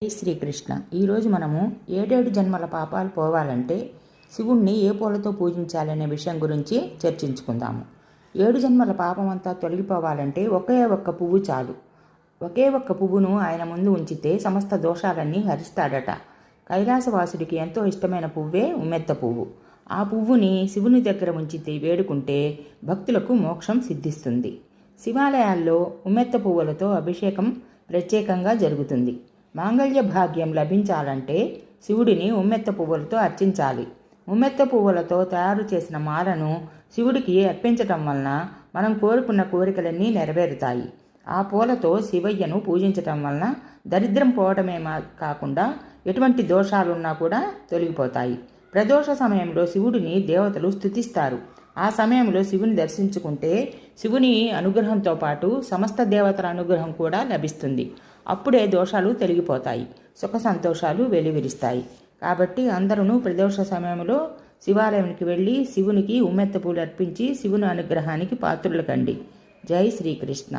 జై శ్రీకృష్ణ. ఈరోజు మనము ఏడేడు జన్మల పాపాలు పోవాలంటే శివుణ్ణి ఏ పూలతో పూజించాలనే విషయం గురించి చర్చించుకుందాము. 7 జన్మల పాపం అంతా తొలగిపోవాలంటే ఒకే ఒక్క పువ్వు చాలు. ఒకే ఒక్క పువ్వును ఆయన ముందు ఉంచితే సమస్త దోషాలన్నీ హరిస్తాడట. కైలాసవాసుడికి ఎంతో ఇష్టమైన పువ్వే ఉమ్మెత్త పువ్వు. ఆ పువ్వుని శివుని దగ్గర ఉంచితే వేడుకుంటే భక్తులకు మోక్షం సిద్ధిస్తుంది. శివాలయాల్లో ఉమ్మెత్త పువ్వులతో అభిషేకం ప్రత్యేకంగా జరుగుతుంది. మాంగళ్య భాగ్యం లభించాలంటే శివుడిని ఉమ్మెత్త పువ్వులతో అర్చించాలి. ఉమ్మెత్త పువ్వులతో తయారు చేసిన మాలను శివుడికి అర్పించటం వలన మనం కోరుకున్న కోరికలన్నీ నెరవేరుతాయి. ఆ పూలతో శివయ్యను పూజించటం వలన దరిద్రం పోవటమే కాకుండా ఎటువంటి దోషాలున్నా కూడా తొలగిపోతాయి. ప్రదోష సమయంలో శివుడిని దేవతలు స్తుతిస్తారు. ఆ సమయంలో శివుని దర్శించుకుంటే శివుని అనుగ్రహంతో పాటు సమస్త దేవతల అనుగ్రహం కూడా లభిస్తుంది. అప్పుడే దోషాలు తొలగిపోతాయి, సుఖ సంతోషాలు వెలువరిస్తాయి. కాబట్టి అందరూ ప్రదోష సమయంలో శివాలయానికి వెళ్ళి శివునికి ఉమ్మెత్త పూలు అర్పించి శివుని అనుగ్రహానికి పాత్రులు కండి. జై శ్రీకృష్ణ.